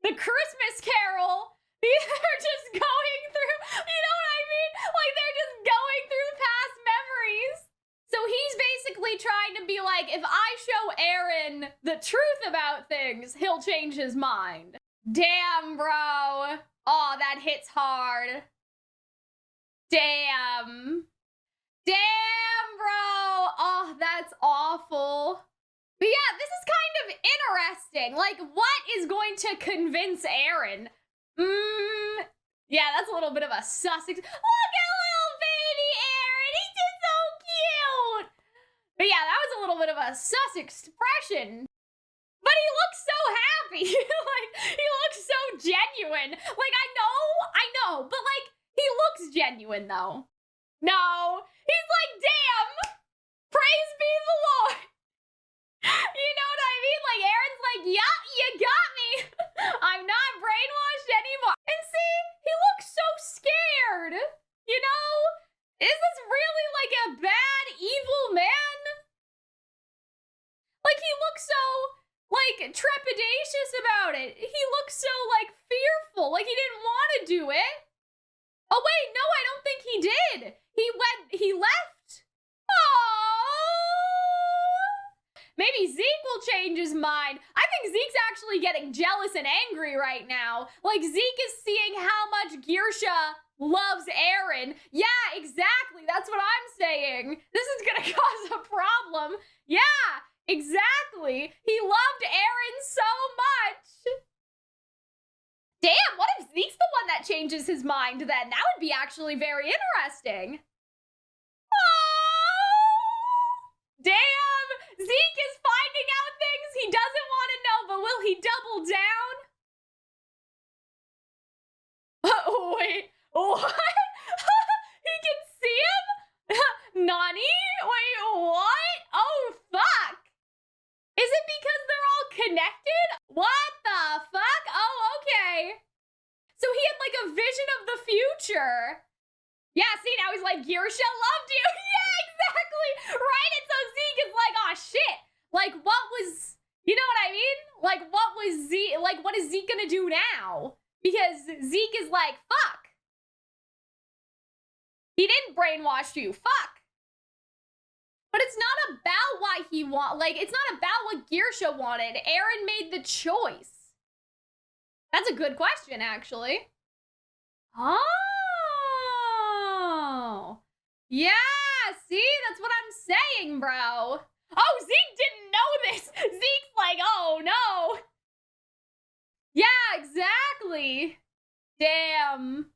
The Christmas Carol. They're just going through, you know what I mean? Like, they're just going through past memories. So he's basically trying to be like, if I show Eren the truth about things, he'll change his mind. Damn, bro. Oh, that hits hard. Damn. Damn, bro. Oh, that's awful. But yeah, this is kind of interesting. Like, what is going to convince Eren? Yeah, that's a little bit of a Sussex. Look at little baby Eren. He's just so cute. But yeah, that was a little bit of a Sussex expression. But he looks so happy. Like, he looks so genuine. Like, I know, but like, he looks genuine though. No, he's like, damn, praise be the Lord. You know what I mean? Like, Eren's like, yeah, you got me. I'm not brainwashed anymore. And see, he looks so scared. You know? Is this really like a bad, evil man? Like, he looks so, like, trepidatious about it. He looks so, like, fearful. Like, he didn't want to do it. Oh, wait, no, I don't think he did. He left. Oh. Maybe Zeke will change his mind. I think Zeke's actually getting jealous and angry right now. Like, Zeke is seeing how much Grisha loves Eren. Yeah, exactly. That's what I'm saying. This is gonna cause a problem. Yeah, exactly. He loved Eren so much. Damn, what if Zeke's the one that changes his mind then? That would be actually very interesting. Oh, damn, Zeke is finding out things he doesn't want to know, but will he double down? Oh, wait, what? He can see him? Nani? Wait, what? Oh, fuck. Is it because they're all connected? What the fuck? Oh, okay. So he had like a vision of the future. Yeah, see, now he's like, Grisha loved you. Yeah, exactly. Right? And so Zeke is like, oh, shit. Like, what was, you know what I mean? Like, what was Zeke, like, what is Zeke gonna do now? Because Zeke is like, fuck. He didn't brainwash you. Fuck. But it's not about why he it's not about what Grisha wanted. Eren made the choice. That's a good question, actually. Oh. Yeah, see? That's what I'm saying, bro. Oh, Zeke didn't know this. Zeke's like, oh, no. Yeah, exactly. Damn.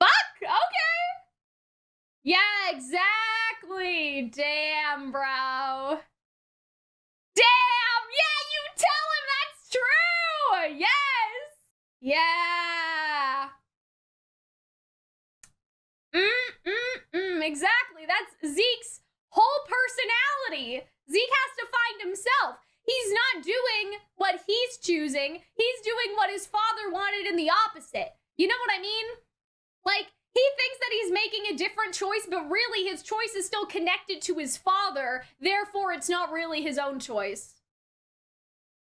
Fuck, okay. Yeah, exactly. Damn, bro. Damn, yeah, you tell him that's true. Yes. Yeah. Exactly. That's Zeke's whole personality. Zeke has to find himself. He's not doing what he's choosing. He's doing what his father wanted in the opposite. You know what I mean? Like, he thinks that he's making a different choice, but really his choice is still connected to his father. Therefore, it's not really his own choice.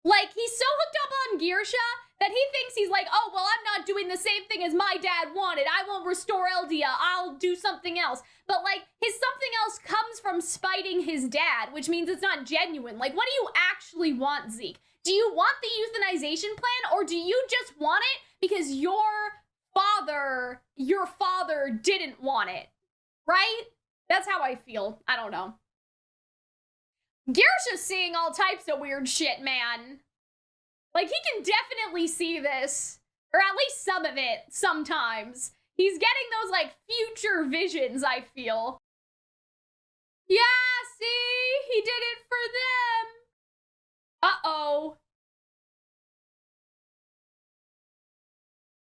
Like, he's so hooked up on Grisha that he thinks he's like, oh, well, I'm not doing the same thing as my dad wanted. I won't restore Eldia. I'll do something else. But, like, his something else comes from spiting his dad, which means it's not genuine. Like, what do you actually want, Zeke? Do you want the euthanization plan, or do you just want it because your father didn't want it? Right? That's how I feel. I don't know. Grisha's seeing all types of weird shit, man. Like, he can definitely see this. Or at least some of it, sometimes. He's getting those, like, future visions, I feel. Yeah, see? He did it for them. Uh-oh.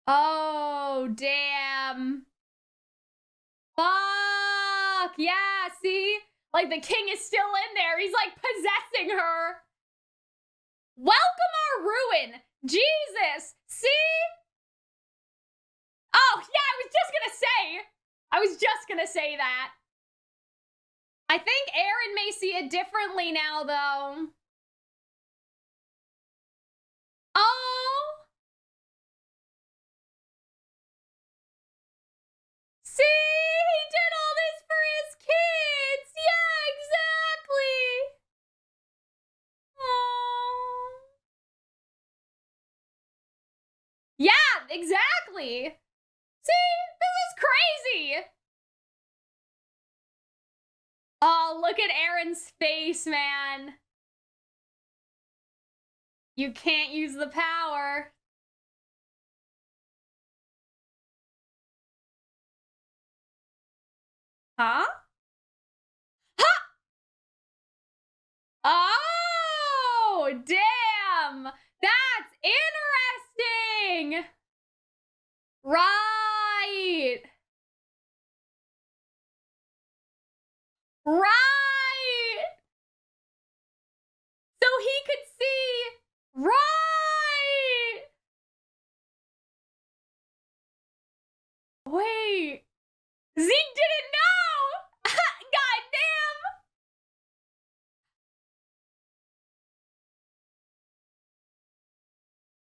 Oh, damn. Fuck. Yeah, see? Like, the king is still in there. He's, like, possessing her. Welcome our ruin. Jesus. See? Oh, yeah, I was just gonna say that. I think Eren may see it differently now, though. exactly. See, this is crazy. Oh, look at Eren's face, man. You can't use the power. Huh? Oh, damn! That's interesting! Right! Right! So he could see. Right! Wait. Zeke didn't know! God damn!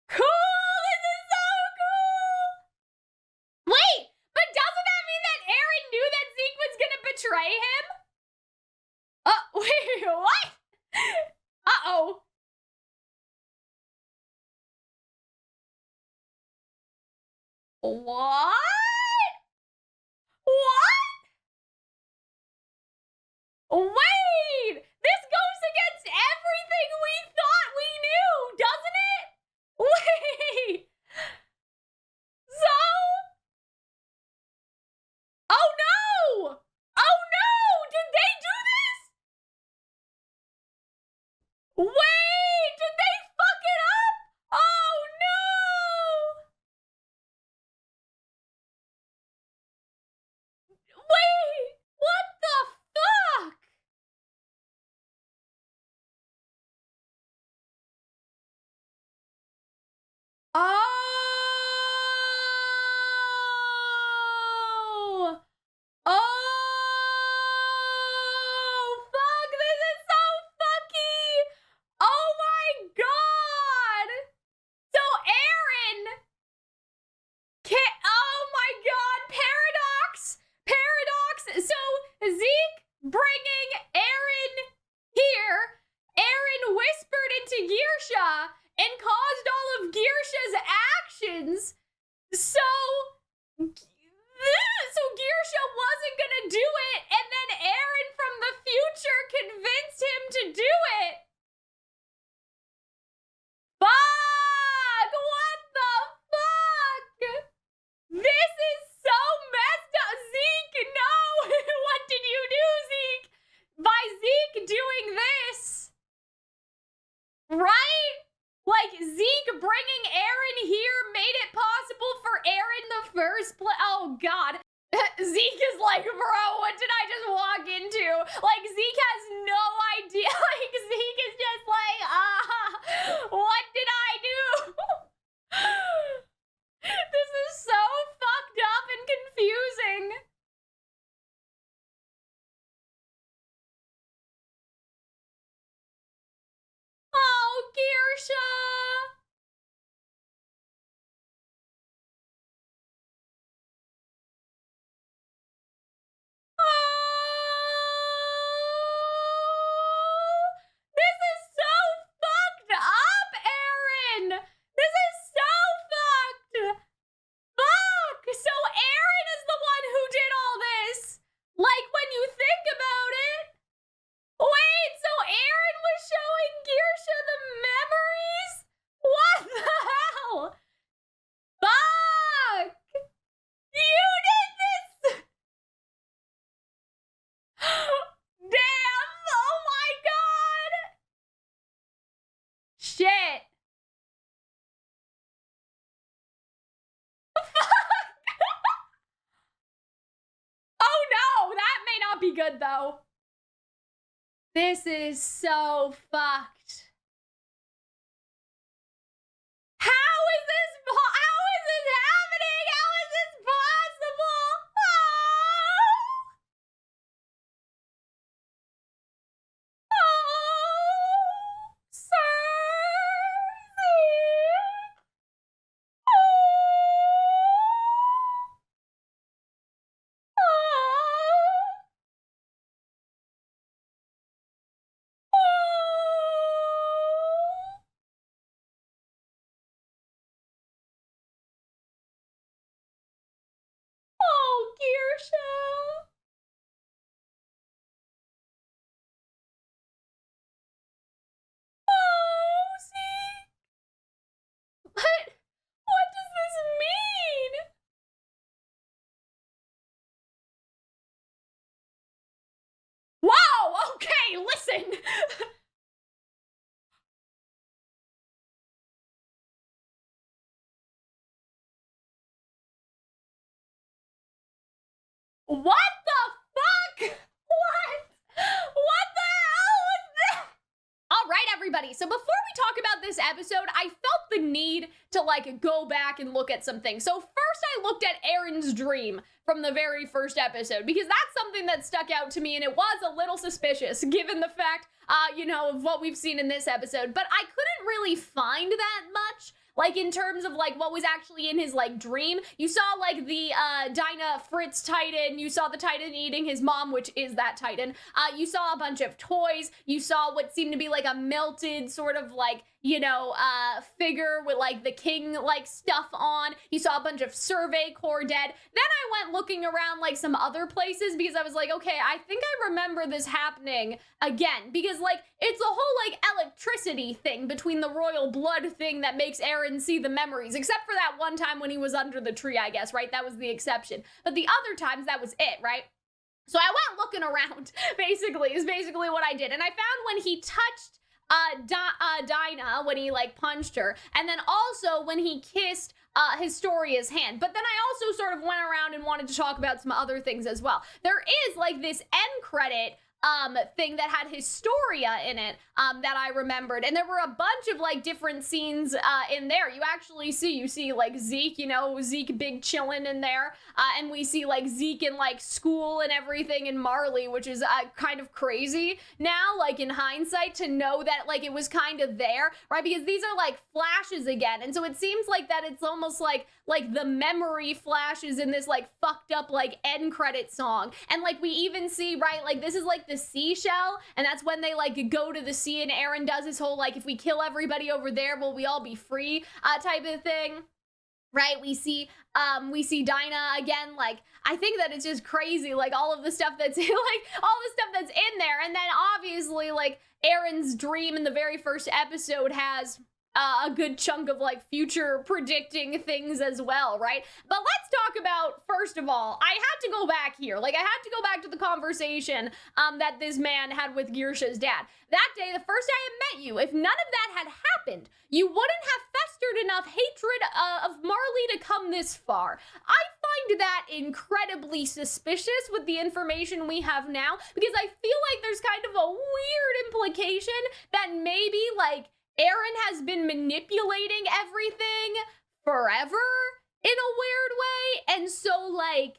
Cool! This is so cool! Wait! But doesn't that mean that Eren knew that Zeke was gonna betray him? Wait, what? Uh-oh. What? What? Wait! This goes against everything we thought we knew, doesn't it? Wait! So? Oh no! Oh no! Did they do this? Wait! Did they fuck it up? Oh no! Wait! What the fuck? Oh! Oh! Fuck! This is so fucky! Oh my god! So Eren can't. Oh my god! Paradox! Paradox! So Zeke bringing Eren here. Eren whispered into Grisha and caused all of Girsha's actions. So Grisha wasn't gonna do it, and then Eren from the future convinced him to do it. Fuck! What the fuck? This is so messed up. Zeke, no! What did you do, Zeke? By Zeke doing this, right? Like, Zeke bringing Eren here made it possible for Eren the first place. Oh, God. Zeke is like, bro, what did I just walk into? Like, Zeke has no idea. Like, Zeke is just like, what did I do? This is so fucked up and confusing. Oh, Grisha. This is so fucked up, Eren! This is so fucked! Fuck! So Eren is the one who did all this! Like, when you think about it. Wait, so Eren was showing Grisha the memories? What the hell? Fuck! You did this! Damn! Oh my god! Shit! Oh no! That may not be good though. This is so fucked. How is this happening? How is this possible? Oh, sir. What the fuck? What? What the hell was that? All right, everybody. So before we talk about this episode, I felt the need to like go back and look at some things. So first I looked at Eren's dream from the very first episode because that's something that stuck out to me and it was a little suspicious given the fact, of what we've seen in this episode. But I couldn't really find that much. Like, in terms of, like, what was actually in his, like, dream. You saw, like, the, Dinah Fritz Titan. You saw the Titan eating his mom, which is that Titan. You saw a bunch of toys. You saw what seemed to be, like, a melted sort of, like, figure with, like, the king, like, stuff on. You saw a bunch of Survey Corps dead. Then I went looking around, like, some other places because I was like, okay, I think I remember this happening again. Because, like, it's a whole, like, electricity thing between the royal blood thing that makes Eren see the memories. Except for that one time when he was under the tree, I guess, right? That was the exception. But the other times, that was it, right? So I went looking around, basically, is basically what I did. And I found when he touched Dinah, when he, like, punched her, and then also when he kissed Historia's hand. But then I also sort of went around and wanted to talk about some other things as well. There is, like, this end credit thing that had Historia in it, that I remembered. And there were a bunch of, like, different scenes, in there. You see, like, Zeke, Zeke big chillin' in there. And we see, like, Zeke in, like, school and everything in Marley, which is, kind of crazy now, like, in hindsight, to know that, like, it was kind of there, right? Because these are, like, flashes again. And so it seems like that it's almost like the memory flashes in this, like, fucked up, like, end credit song. And, like, we even see, right, like, this is, like, the seashell, and that's when they, like, go to the sea, and Eren does his whole, like, if we kill everybody over there, will we all be free, type of thing. Right, we see Dinah again, like, I think that it's just crazy, like, all of the stuff that's, like, all the stuff that's in there, and then obviously, like, Eren's dream in the very first episode has a good chunk of, like, future predicting things as well, right? But let's talk about, first of all, I had to go back here. Like, I had to go back to the conversation that this man had with Grisha's dad. That day, the first day I met you, if none of that had happened, you wouldn't have festered enough hatred of Marley to come this far. I find that incredibly suspicious with the information we have now, because I feel like there's kind of a weird implication that maybe, like, Eren has been manipulating everything forever in a weird way. And so, like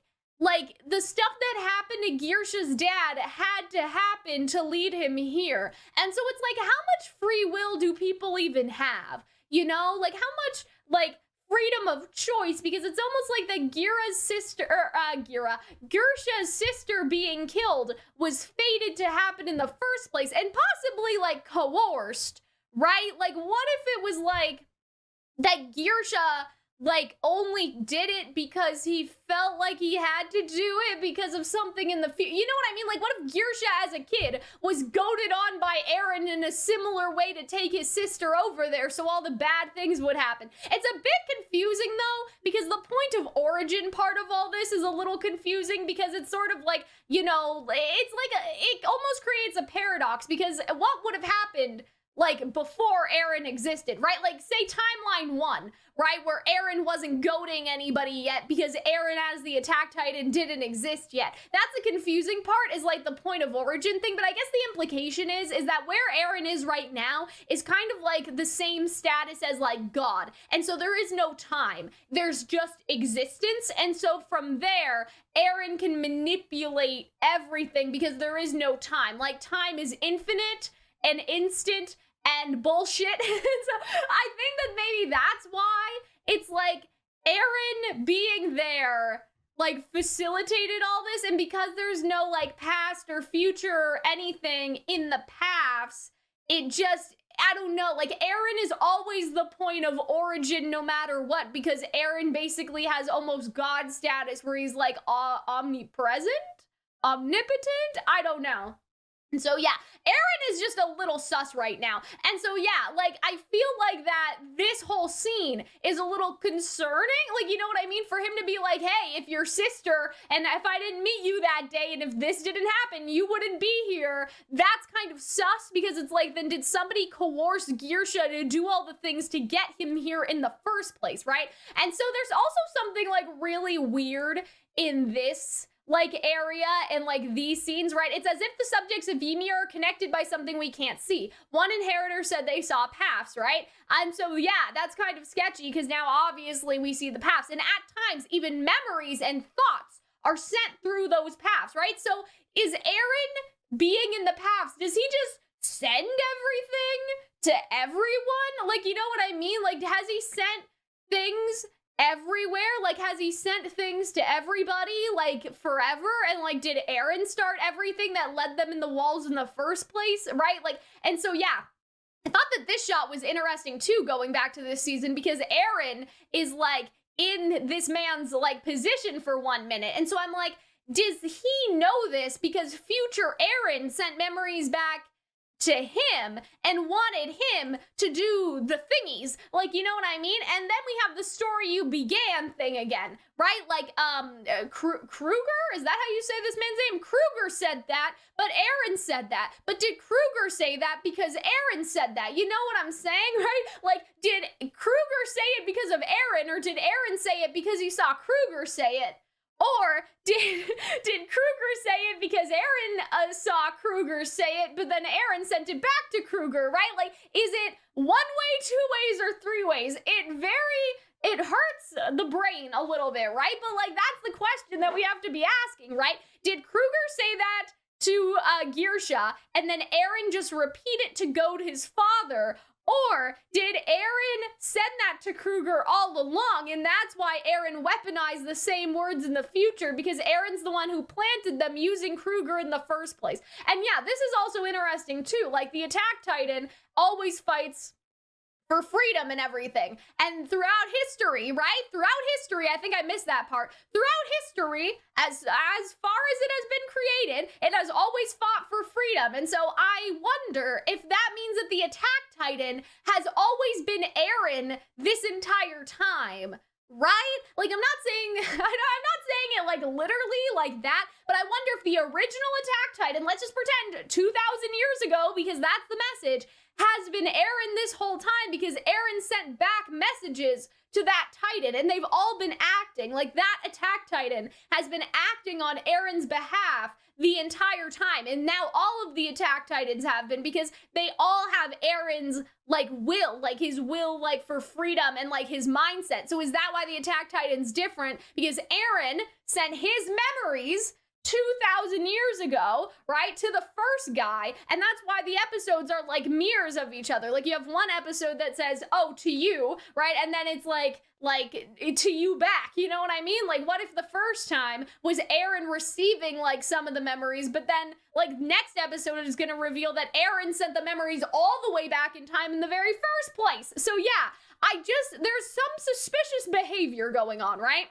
the stuff that happened to Grisha's dad had to happen to lead him here. And so it's like, how much free will do people even have? Like, how much, like, freedom of choice? Because it's almost like that Grisha's sister being killed was fated to happen in the first place and possibly, like, coerced. Right? Like, what if it was, like, that Grisha, like, only did it because he felt like he had to do it because of something in the future? You know what I mean? Like, what if Grisha as a kid was goaded on by Eren in a similar way to take his sister over there so all the bad things would happen? It's a bit confusing, though, because the point of origin part of all this is a little confusing because it's sort of like, it's like, it almost creates a paradox because what would have happened, like, before Eren existed, right? Like, say timeline 1, right? Where Eren wasn't goading anybody yet because Eren as the Attack Titan didn't exist yet. That's the confusing part, is, like, the point of origin thing. But I guess the implication is that where Eren is right now is kind of like the same status as, like, God. And so there is no time. There's just existence. And so from there, Eren can manipulate everything because there is no time. Like, time is infinite and instant and bullshit. So I think that maybe that's why it's like Eren being there, like, facilitated all this, and because there's no, like, past or future or anything in the past, it just, I don't know, like, Eren is always the point of origin no matter what, because Eren basically has almost God status where he's, like, omnipresent? Omnipotent? I don't know. And so, yeah, Eren is just a little sus right now. And so, yeah, like, I feel like that this whole scene is a little concerning. Like, you know what I mean? For him to be like, hey, if your sister, and if I didn't meet you that day, and if this didn't happen, you wouldn't be here. That's kind of sus, because it's like, then did somebody coerce Grisha to do all the things to get him here in the first place, right? And so there's also something, like, really weird in this, like area and like these scenes, right? It's as if the subjects of Ymir are connected by something we can't see. One inheritor said they saw paths, right? And so yeah, that's kind of sketchy because now obviously we see the paths, and at times even memories and thoughts are sent through those paths, right? So is Eren being in the paths, does he just send everything to everyone? Like, you know what I mean? Like, has he sent things everywhere? Like, has he sent things to everybody, like, forever? And, like, did Eren start everything that led them in the walls in the first place, right? Like, and so, yeah, I thought that this shot was interesting, too, going back to this season, because Eren is, like, in this man's, like, position for 1 minute. And so I'm like, does he know this because future Eren sent memories back to him and wanted him to do the thingies, like, you know what I mean? And then we have the story you began thing again, right? Like, Kruger? Is that how you say this man's name? Kruger said that, but Eren said that. But did Kruger say that because Eren said that? You know what I'm saying, right? Like, did Kruger say it because of Eren, or did Eren say it because he saw Kruger say it? Or did Kruger say it because Eren saw Kruger say it, but then Eren sent it back to Kruger, right? Like, is it 1 way, 2 ways, or 3 ways? It hurts the brain a little bit, right? But, like, that's the question that we have to be asking, right? Did Kruger say that to Grisha, and then Eren just repeat it to goad his father? Or did Eren send that to Kruger all along, and that's why Eren weaponized the same words in the future, because Eren's the one who planted them using Kruger in the first place? And yeah, this is also interesting too. Like, the Attack Titan always fights for freedom and everything. And throughout history, right? Throughout history, I think I missed that part. Throughout history, as far as it has been created, it has always fought for freedom. And so I wonder if that means that the Attack Titan has always been Eren this entire time, right? Like, I'm not saying it like literally like that, but I wonder if the original Attack Titan, let's just pretend 2,000 years ago, because that's the message, has been Eren this whole time, because Eren sent back messages to that Titan, and they've all been acting, like, that Attack Titan has been acting on Eren's behalf the entire time, and now all of the Attack Titans have been, because they all have Eren's, like, will, like, his will, like, for freedom and, like, his mindset. So is that why the Attack Titan's different? Because Eren sent his memories 2,000 years ago, right, to the first guy, and that's why the episodes are like mirrors of each other. Like, you have one episode that says, oh, to you, right, and then it's like to you back, you know what I mean? Like, what if the first time was Eren receiving, like, some of the memories, but then, like, next episode is gonna reveal that Eren sent the memories all the way back in time in the very first place? So yeah, there's some suspicious behavior going on, right?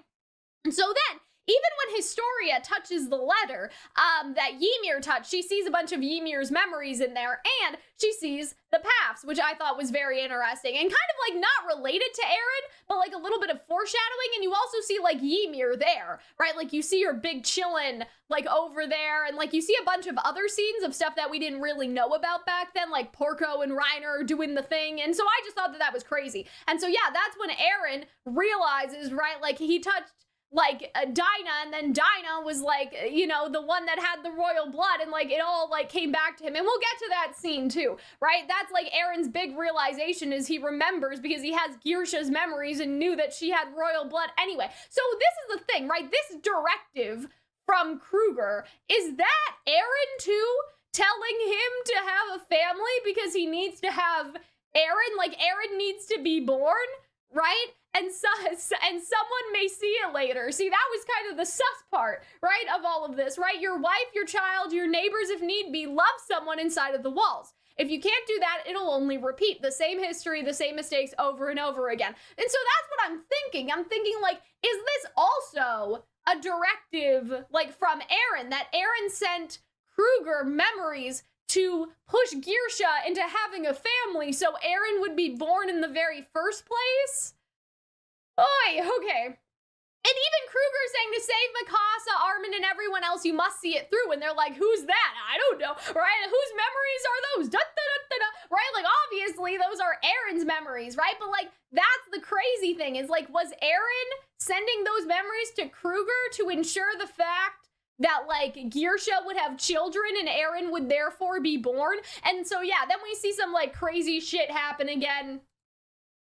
And so then, even when Historia touches the letter that Ymir touched, she sees a bunch of Ymir's memories in there, and she sees the paths, which I thought was very interesting, and kind of, like, not related to Eren, but, like, a little bit of foreshadowing. And you also see, like, Ymir there, right? Like, you see her big chillin', like, over there, and, like, you see a bunch of other scenes of stuff that we didn't really know about back then, like Porco and Reiner doing the thing, and so I just thought that that was crazy. And so, yeah, that's when Eren realizes, right, like, he touched, like, Dinah, and then Dinah was, like, you know, the one that had the royal blood, and, like, it all, like, came back to him. And we'll get to that scene too, right? That's, like, Eren's big realization, is he remembers because he has Grisha's memories and knew that she had royal blood anyway. So this is the thing, right? This directive from Kruger, is that Eren too telling him to have a family because he needs to have Eren? Like, Eren needs to be born, right? And someone may see it later. See, that was kind of the sus part, right, of all of this, right? Your wife, your child, your neighbors, if need be, love someone inside of the walls. If you can't do that, it'll only repeat the same history, the same mistakes over and over again. And so that's what I'm thinking. I'm thinking, like, is this also a directive, like, from Eren, that Eren sent Kruger memories to push Grisha into having a family so Eren would be born in the very first place? Oy, okay. And even Kruger saying to save Mikasa, Armin, and everyone else, you must see it through. And they're like, who's that? I don't know, right? Whose memories are those? Da, da, da, da, da. Right? Like, obviously, those are Eren's memories, right? But, like, that's the crazy thing, is, like, was Eren sending those memories to Kruger to ensure the fact that like Grisha would have children and Eren would therefore be born. And so yeah, then we see some like crazy shit happen again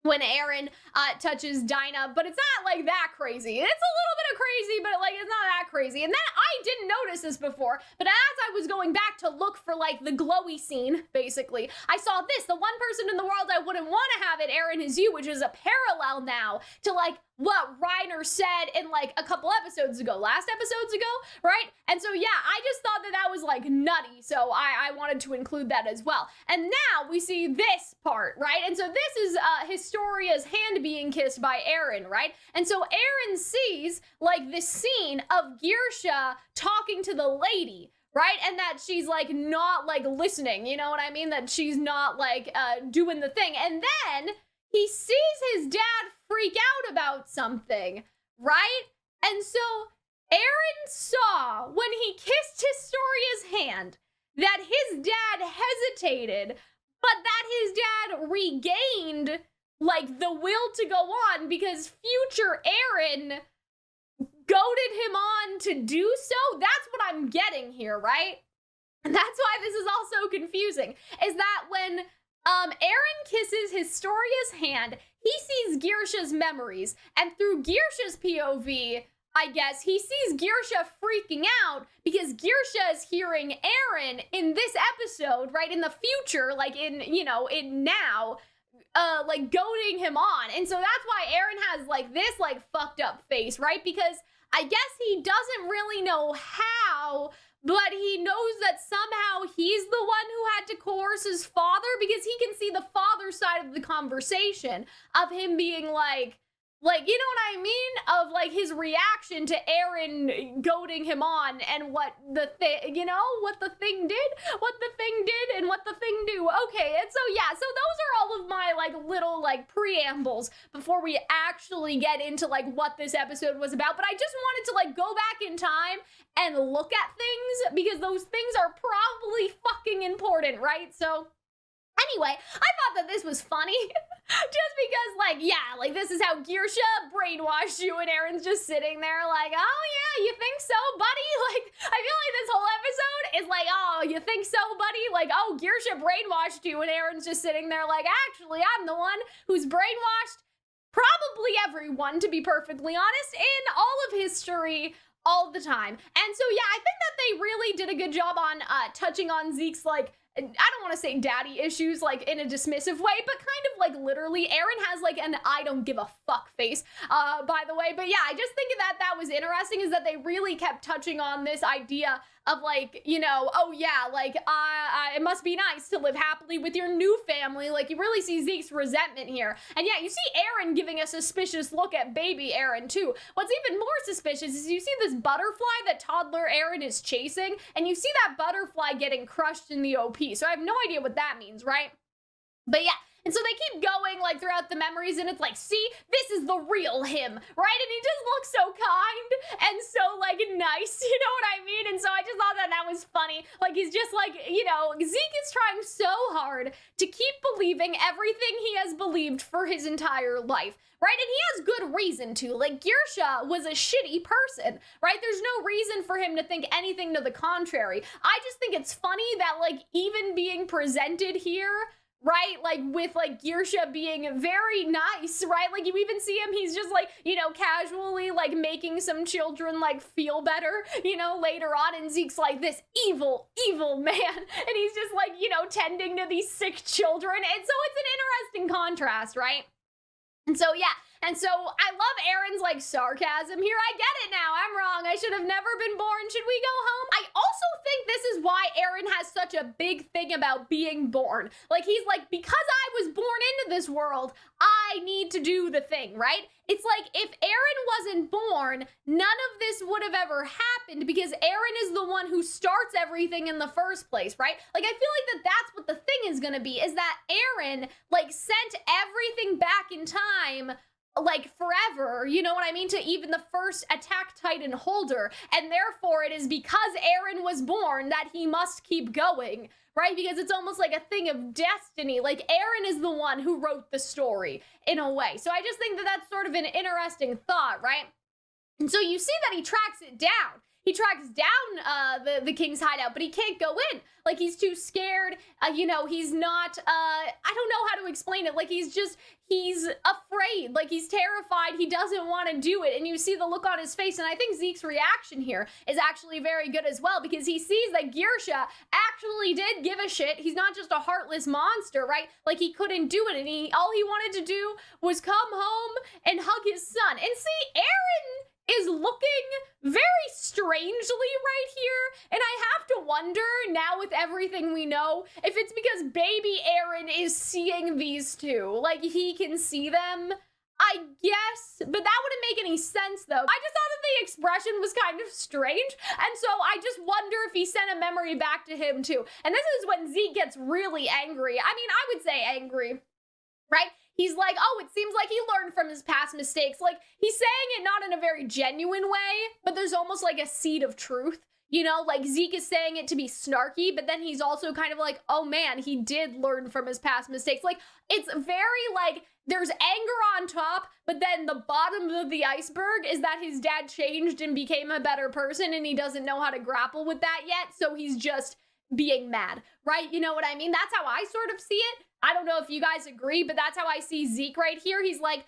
when Eren touches Dinah, but it's not like that crazy. It's a little bit of crazy, but like it's not that crazy. And that I didn't notice this before, but as I was going back to look for like the glowy scene, basically, I saw this. The one person in the world I wouldn't want to have it, Eren, is you, which is a parallel now to like what Reiner said in like a couple episodes ago, last episodes ago, right? And so yeah, I just thought that that was like nutty, so I wanted to include that as well. And now we see this part, right? And so this is Historia's hand being kissed by Eren, right? And so Eren sees like this scene of Grisha talking to the lady, right? And that she's like not like listening, you know what I mean? That she's not like doing the thing. And then he sees his dad freak out about something, right? And so Eren saw when he kissed Historia's hand that his dad hesitated, but that his dad regained like the will to go on because future Eren goaded him on to do so. That's what I'm getting here, right? And that's why this is all so confusing, is that when Eren kisses Historia's hand, he sees Grisha's memories, and through Grisha's POV, I guess, he sees Grisha freaking out because Grisha is hearing Eren in this episode, right, in the future, like in, you know, in now, like goading him on. And so that's why Eren has like this like fucked up face, right? Because I guess he doesn't really know how, but he knows that somehow he's the one who had to coerce his father because he can see the father side of the conversation of him being like, you know what I mean? Of like his reaction to Eren goading him on and what the thing, you know, what the thing did and what the thing do. Okay, and so yeah, so those are all of my like little like preambles before we actually get into like what this episode was about. But I just wanted to like go back in time and look at things because those things are probably fucking important, right? So anyway, I thought that this was funny just because, like, yeah, like, this is how Grisha brainwashed you and Eren's just sitting there like, oh, yeah, you think so, buddy? Like, I feel like this whole episode is like, oh, you think so, buddy? Like, oh, Grisha brainwashed you and Eren's just sitting there like, actually, I'm the one who's brainwashed probably everyone, to be perfectly honest, in all of history all the time. And so, yeah, I think that they really did a good job on touching on Zeke's, like, I don't want to say daddy issues, like, in a dismissive way, but kind of, like, literally, Eren has, like, an I don't give a fuck face, by the way. But, yeah, I just think that was interesting, is that they really kept touching on this idea of, like, you know, oh, yeah, like, it must be nice to live happily with your new family. Like, you really see Zeke's resentment here. And, yeah, you see Eren giving a suspicious look at baby Eren, too. What's even more suspicious is you see this butterfly that toddler Eren is chasing, and you see that butterfly getting crushed in the OP. So I have no idea what that means, right? But yeah, and so they keep going like throughout the memories, and it's like, see, this is the real him, right? And he just looks so kind and so like nice, you know what I mean? And so I just thought that that was funny. Like, he's just like, you know, Zeke is trying so hard to keep believing everything he has believed for his entire life, right? And he has good reason to. Like, Grisha was a shitty person, right? There's no reason for him to think anything to the contrary. I just think it's funny that, like, even being presented here, right, like, with, like, Grisha being very nice, right? Like, you even see him, he's just, like, you know, casually, like, making some children, like, feel better, you know, later on, and Zeke's, like, this evil, evil man, and he's just, like, you know, tending to these sick children, and so it's an interesting contrast, right? And so, yeah, and so I love Eren's, like, sarcasm here. I get it now. I'm wrong. I should have never been born. Should we go home? I also think this is why Eren has such a big thing about being born. Like, he's like, because I was born into this world, I need to do the thing, right? It's like, if Eren wasn't born, none of this would have ever happened because Eren is the one who starts everything in the first place, right? Like, I feel like that's what the thing is gonna be, is that Eren, like, sent everything back in time, like, forever, you know what I mean, to even the first Attack Titan holder, and therefore it is because Eren was born that he must keep going, right? Because it's almost like a thing of destiny. Like, Eren is the one who wrote the story, in a way. So I just think that that's sort of an interesting thought, right? And so you see that he tracks it down. he tracks down the king's hideout, but he can't go in. Like, he's too scared. You know, he's not, I don't know how to explain it. Like, he's afraid. Like, he's terrified. He doesn't want to do it. And you see the look on his face. And I think Zeke's reaction here is actually very good as well, because he sees that Grisha actually did give a shit. He's not just a heartless monster, right? Like, he couldn't do it. And all he wanted to do was come home and hug his son. And see, Eren is looking very strangely right here, and I have to wonder now with everything we know if it's because baby Eren is seeing these two, like he can see them, I guess, but that wouldn't make any sense though. I just thought that the expression was kind of strange, and so I just wonder if he sent a memory back to him too. And this is when Zeke gets really angry. I mean, I would say angry, right? He's like, oh, it seems like he learned from his past mistakes. Like, he's saying it not in a very genuine way, but there's almost like a seed of truth. You know, like Zeke is saying it to be snarky, but then he's also kind of like, oh man, he did learn from his past mistakes. Like, it's very like, there's anger on top, but then the bottom of the iceberg is that his dad changed and became a better person, and he doesn't know how to grapple with that yet, so he's just being mad, right? You know what I mean? That's how I sort of see it. I don't know if you guys agree, but that's how I see Zeke right here. He's like,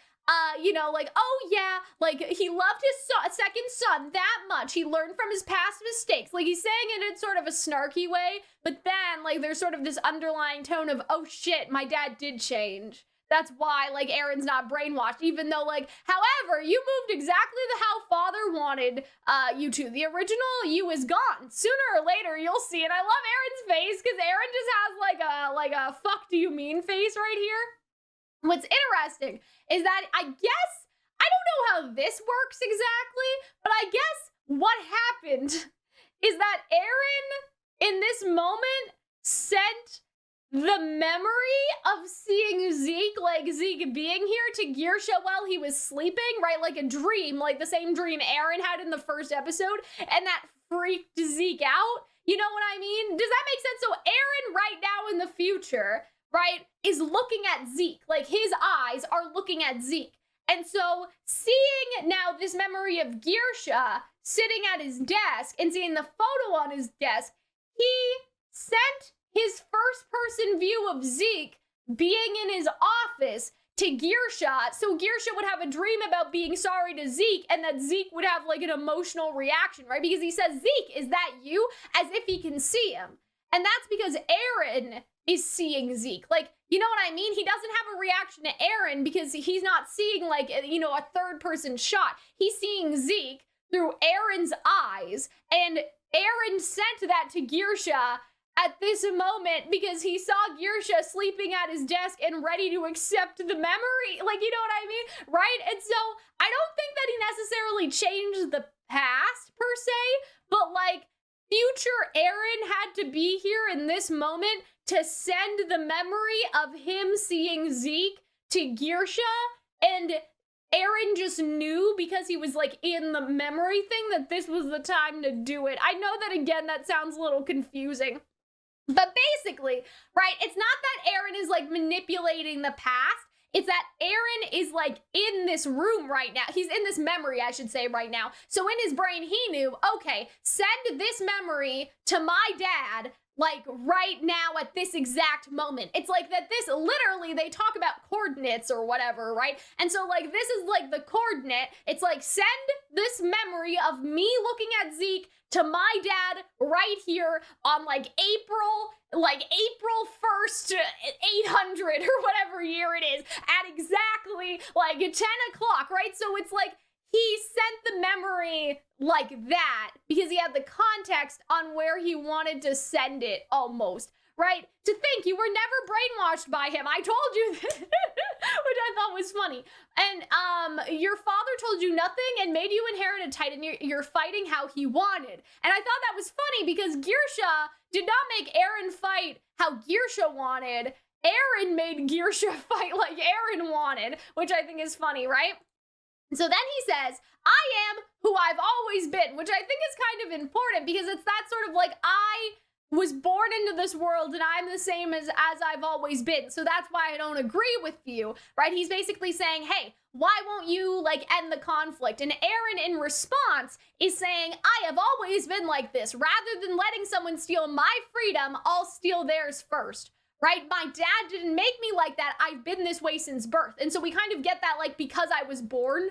you know, like, oh yeah, like he loved his second son that much. He learned from his past mistakes. Like, he's saying it in sort of a snarky way, but then like there's sort of this underlying tone of, oh shit, my dad did change. That's why, like, Eren's not brainwashed, even though, like, however, you moved exactly how father wanted you to. The original you is gone. Sooner or later, you'll see it. I love Eren's face, because Eren just has, like a fuck do you mean face right here. What's interesting is that I guess, I don't know how this works exactly, but I guess what happened is that Eren, in this moment, sent the memory of seeing Zeke, like Zeke being here, to Grisha while he was sleeping, right? Like a dream, like the same dream Eren had in the first episode, and that freaked Zeke out. You know what I mean? Does that make sense? So Eren right now in the future, right, is looking at Zeke. Like, his eyes are looking at Zeke. And so seeing now this memory of Grisha sitting at his desk and seeing the photo on his desk, he sent his first-person view of Zeke being in his office to Grisha, so Grisha would have a dream about being sorry to Zeke, and that Zeke would have, like, an emotional reaction, right? Because he says, Zeke, is that you? As if he can see him. And that's because Eren is seeing Zeke. Like, you know what I mean? He doesn't have a reaction to Eren because he's not seeing, like, you know, a third-person shot. He's seeing Zeke through Eren's eyes, and Eren sent that to Grisha at this moment because he saw Grisha sleeping at his desk and ready to accept the memory. Like, you know what I mean? Right? And so I don't think that he necessarily changed the past per se, but like future Eren had to be here in this moment to send the memory of him seeing Zeke to Grisha, and Eren just knew because he was like in the memory thing that this was the time to do it. I know that again, that sounds a little confusing. But basically, right, it's not that Eren is like manipulating the past. It's that Eren is like in this room right now. He's in this memory, I should say, right now. So in his brain, he knew, okay, send this memory to my dad, like right now at this exact moment. It's like that this literally, they talk about coordinates or whatever, right? And so like this is like the coordinate. It's like send this memory of me looking at Zeke to my dad right here on like April 1st, 800 or whatever year it is, at exactly like 10 o'clock, right? So it's like he sent the memory like that because he had the context on where he wanted to send it almost, right? To think you were never brainwashed by him. I told you that, which I thought was funny. And your father told you nothing and made you inherit a titan. You're fighting how he wanted. And I thought that was funny because Grisha did not make Eren fight how Grisha wanted. Eren made Grisha fight like Eren wanted, which I think is funny, right? So then he says, I am who I've always been, which I think is kind of important because it's that sort of like, I was born into this world and I'm the same as I've always been. So that's why I don't agree with you, right? He's basically saying, hey, why won't you like end the conflict? And Eren in response is saying, I have always been like this. Rather than letting someone steal my freedom, I'll steal theirs first. Right? My dad didn't make me like that. I've been this way since birth. And so we kind of get that like because I was born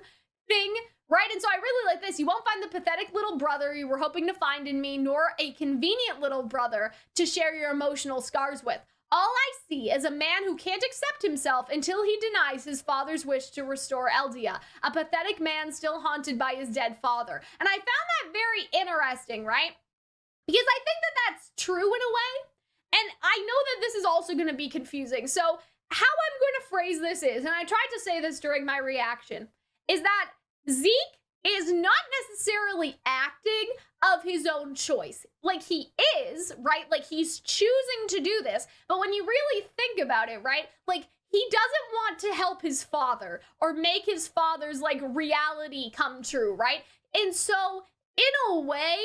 thing, right? And so I really like this. You won't find the pathetic little brother you were hoping to find in me, nor a convenient little brother to share your emotional scars with. All I see is a man who can't accept himself until he denies his father's wish to restore Eldia, a pathetic man still haunted by his dead father. And I found that very interesting, right? Because I think that that's true in a way. And I know that this is also going to be confusing. So how I'm going to phrase this is, and I tried to say this during my reaction, is that Zeke is not necessarily acting of his own choice. Like he is, right? Like he's choosing to do this. But when you really think about it, right? Like he doesn't want to help his father or make his father's like reality come true, right? And so in a way,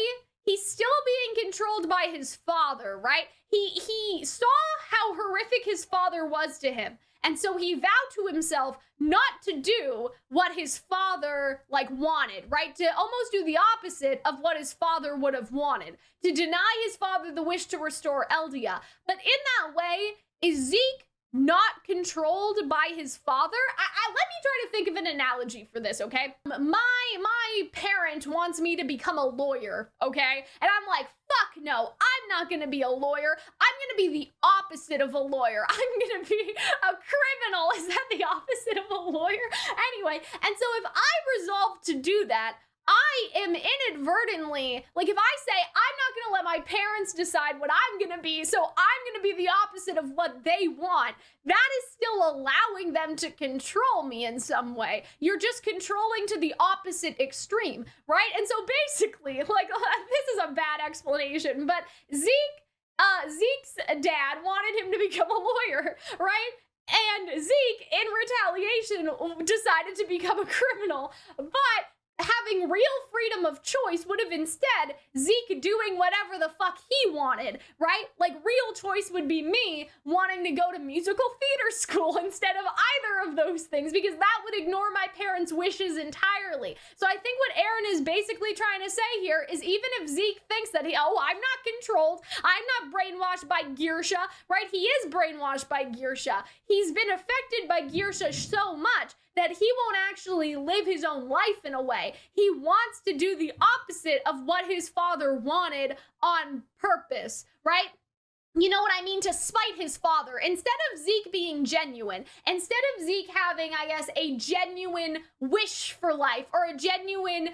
he's still being controlled by his father, right? He saw how horrific his father was to him. And so he vowed to himself not to do what his father like wanted, right? To almost do the opposite of what his father would have wanted. To deny his father the wish to restore Eldia. But in that way, is Zeke not controlled by his father? Let me try to think of an analogy for this, okay? My parent wants me to become a lawyer, okay? And I'm like, fuck no, I'm not gonna be a lawyer. I'm gonna be the opposite of a lawyer. I'm gonna be a criminal. Is that the opposite of a lawyer? Anyway, and so if I resolve to do that, I am inadvertently, like if I say I'm not gonna let my parents decide what I'm gonna be, so I'm gonna be the opposite of what they want, that is still allowing them to control me in some way. You're just controlling to the opposite extreme, right? And so basically, like this is a bad explanation, but Zeke's dad wanted him to become a lawyer, right? And Zeke, in retaliation, decided to become a criminal, but having real freedom of choice would have instead Zeke doing whatever the fuck he wanted, right? Like real choice would be me wanting to go to musical theater school instead of either of those things, because that would ignore my parents' wishes entirely. So I think what Eren is basically trying to say here is even if Zeke thinks that I'm not controlled, I'm not brainwashed by Grisha, right? He is brainwashed by Grisha. He's been affected by Grisha so much that he won't actually live his own life in a way. He wants to do the opposite of what his father wanted on purpose, right? You know what I mean? To spite his father. Instead of Zeke being genuine, instead of Zeke having, I guess, a genuine wish for life or a genuine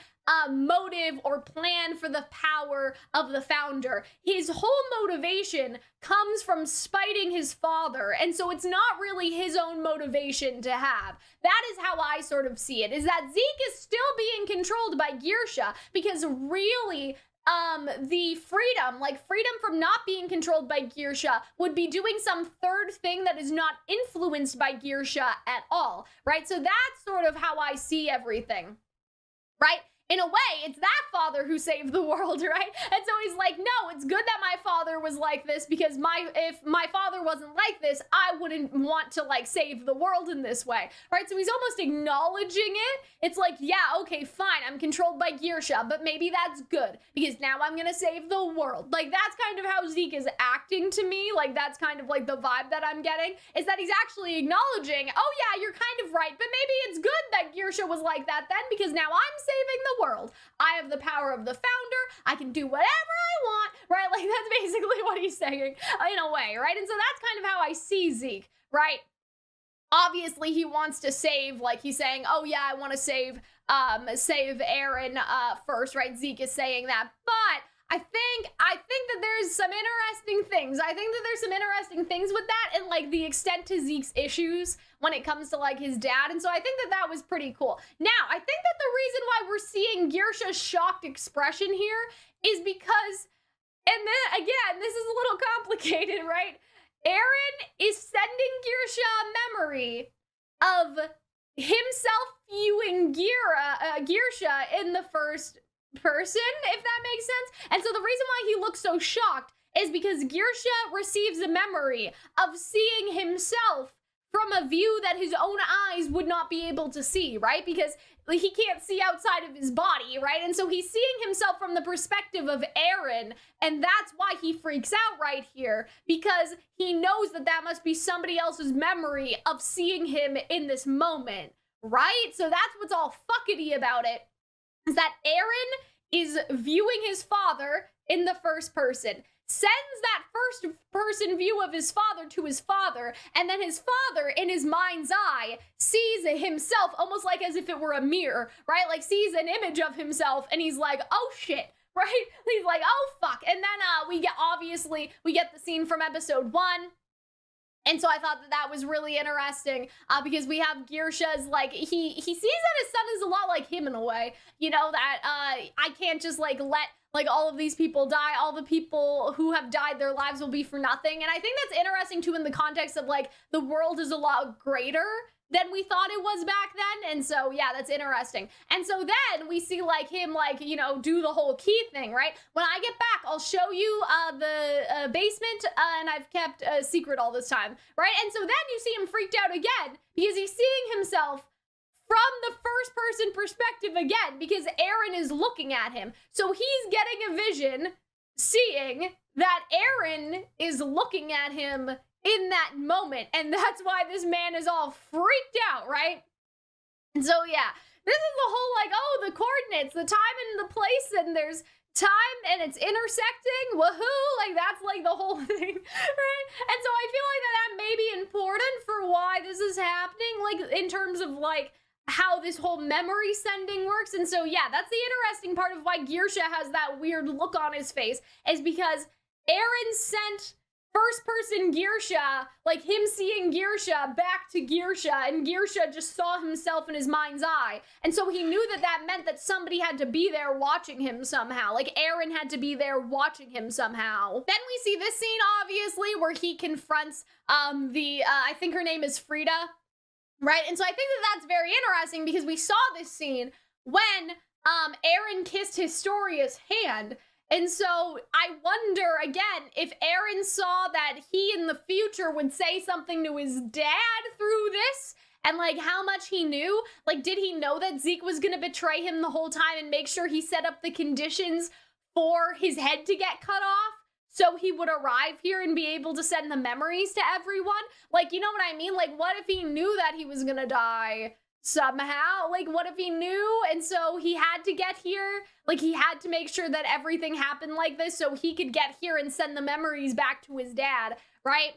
motive or plan for the power of the founder, his whole motivation comes from spiting his father. And so it's not really his own motivation to have. That is how I sort of see it, is that Zeke is still being controlled by Grisha, because really the freedom from not being controlled by Grisha would be doing some third thing that is not influenced by Grisha at all, right? So that's sort of how I see everything, right? In a way, it's that father who saved the world, right? And so he's like, no, it's good that my father was like this, because if my father wasn't like this, I wouldn't want to like save the world in this way, right? So he's almost acknowledging it. It's like, yeah, okay, fine, I'm controlled by Grisha, but maybe that's good, because now I'm gonna save the world. Like, that's kind of how Zeke is acting to me. Like, that's kind of like the vibe that I'm getting, is that he's actually acknowledging, oh yeah, you're kind of right, but maybe it's good that Grisha was like that then, because now I'm saving the world. I have the power of the founder. I can do whatever I want, right? Like, that's basically what he's saying in a way, right? And so that's kind of how I see Zeke, right? Obviously, he wants to save, like he's saying, oh yeah, I want to save Eren first, right? Zeke is saying that, but I think that there's some interesting things. I think that there's some interesting things with that, and like the extent to Zeke's issues when it comes to like his dad. And so I think that that was pretty cool. Now, I think that the reason why we're seeing Grisha's shocked expression here is because, and then again, this is a little complicated, right? Eren is sending Grisha a memory of himself viewing Grisha in the first person, if that makes sense. And so the reason why he looks so shocked is because Grisha receives a memory of seeing himself from a view that his own eyes would not be able to see, right? Because he can't see outside of his body, right? And so he's seeing himself from the perspective of Eren, and that's why he freaks out right here, because he knows that that must be somebody else's memory of seeing him in this moment, right? So that's what's all fuckety about it, is that Eren is viewing his father in the first person, sends that first person view of his father to his father, and then his father, in his mind's eye, sees himself almost like as if it were a mirror, right? Like sees an image of himself, and he's like, oh shit, right? He's like, oh fuck. And then we get the scene from episode 1. And so I thought that that was really interesting, because we have Grisha's, like, he sees that his son is a lot like him in a way, you know, that I can't just like let like all of these people die. All the people who have died, their lives will be for nothing. And I think that's interesting too in the context of like the world is a lot greater than we thought it was back then. And so, yeah, that's interesting. And so then we see like him, like, you know, do the whole key thing, right? When I get back, I'll show you the basement, and I've kept a secret all this time, right? And so then you see him freaked out again because he's seeing himself from the first person perspective again, because Eren is looking at him. So he's getting a vision, seeing that Eren is looking at him in that moment, and that's why this man is all freaked out, right? And so yeah, this is the whole like, oh, the coordinates, the time and the place, and there's time and it's intersecting, woohoo, like that's like the whole thing, right? And so I feel like that may be important for why this is happening, like in terms of like how this whole memory sending works. And so yeah, that's the interesting part of why Grisha has that weird look on his face, is because Eren sent first person Grisha, like him seeing Grisha back to Grisha, and Grisha just saw himself in his mind's eye. And so he knew that that meant that somebody had to be there watching him somehow. Like Eren had to be there watching him somehow. Then we see this scene, obviously, where he confronts I think her name is Frida, right? And so I think that that's very interesting because we saw this scene when Eren kissed Historia's hand. And so I wonder, again, if Eren saw that he in the future would say something to his dad through this, and like how much he knew. Like, did he know that Zeke was gonna betray him the whole time and make sure he set up the conditions for his head to get cut off so he would arrive here and be able to send the memories to everyone? Like, you know what I mean? Like, what if he knew that he was gonna die somehow? Like, what if he knew and so he had to get here? Like, he had to make sure that everything happened like this so he could get here and send the memories back to his dad, right?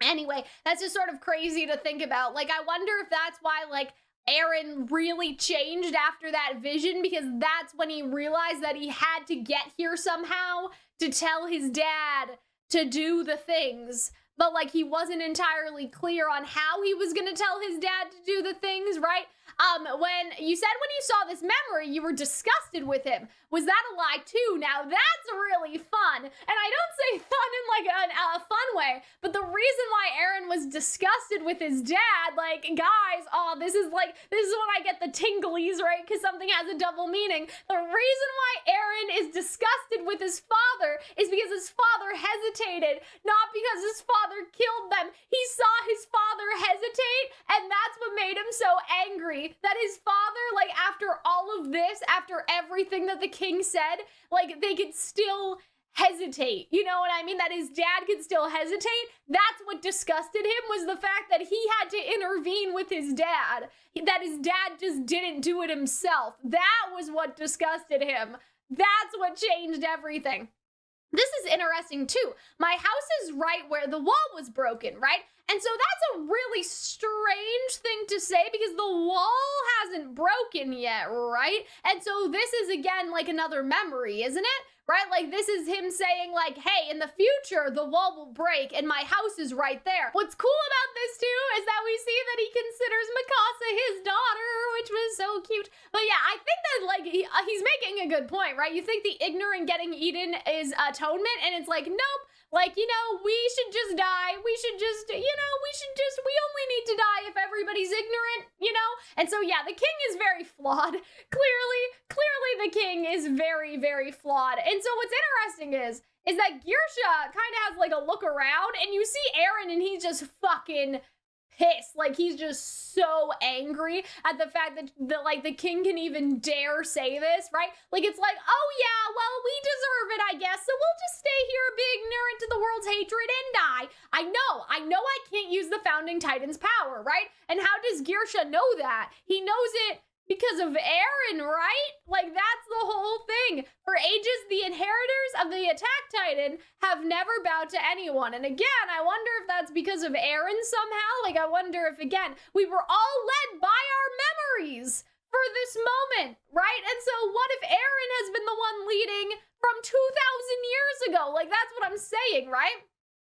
Anyway, that's just sort of crazy to think about. Like, I wonder if that's why, like, Eren really changed after that vision, because that's when he realized that he had to get here somehow to tell his dad to do the things. But, like, he wasn't entirely clear on how he was gonna tell his dad to do the things, right? When you saw this memory, you were disgusted with him. Was that a lie too? Now that's really fun. And I don't say fun in like a fun way, but the reason why Eren was disgusted with his dad, like, guys, this is when I get the tinglies, right? Because something has a double meaning. The reason why Eren is disgusted with his father is because his father hesitated, not because his father killed them. He saw his father hesitate, and that's what made him so angry. That his father, like, after all of this, after everything that the king said, like, they could still hesitate. You know what I mean? That his dad could still hesitate. That's what disgusted him, was the fact that he had to intervene with his dad. That his dad just didn't do it himself. That was what disgusted him. That's what changed everything. This is interesting too. My house is right where the wall was broken, right? And so that's a really strange thing to say because the wall hasn't broken yet, right? And so this is, again, like another memory, isn't it? Right? Like, this is him saying, like, hey, in the future, the wall will break and my house is right there. What's cool about this, too, is that we see that he considers Mikasa his daughter, which was so cute. But yeah, I think that, like, he's making a good point, right? You think the ignorant getting eaten is atonement, and it's like, nope. Like, you know, we should just die. We only need to die if everybody's ignorant, you know? And so, yeah, the king is very flawed. Clearly the king is very, very flawed. And so what's interesting is that Grisha kind of has like a look around and you see Eren and he's just fucking pissed. Like, he's just so angry at the fact that the king can even dare say this, right? Like, it's like, oh yeah, well, we deserve it, I guess, so we'll just stay here, be ignorant to the world's hatred and die. I know I can't use the founding titan's power, right? And how does Grisha know that? He knows it because of Eren, right? Like, that's the whole thing. For ages, the inheritors of the attack titan have never bowed to anyone. And again, I wonder if that's because of Eren somehow. Like, I wonder if, again, we were all led by our memories for this moment, right? And so what if Eren has been the one leading from 2,000 years ago? Like, that's what I'm saying, right?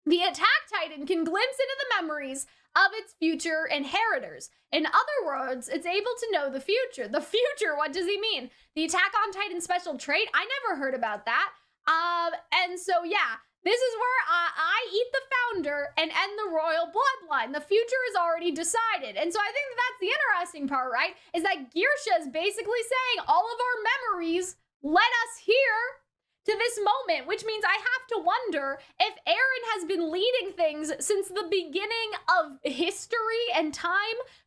The attack titan can glimpse into the memories of its future inheritors. In other words, it's able to know the future. The future, what does he mean? The Attack on Titan special trait? I never heard about that. And so, yeah, this is where I eat the founder and end the royal bloodline. The future is already decided. And so I think that's the interesting part, right? Is that Grisha is basically saying all of our memories led us here to this moment, which means I have to wonder if Eren has been leading things since the beginning of history and time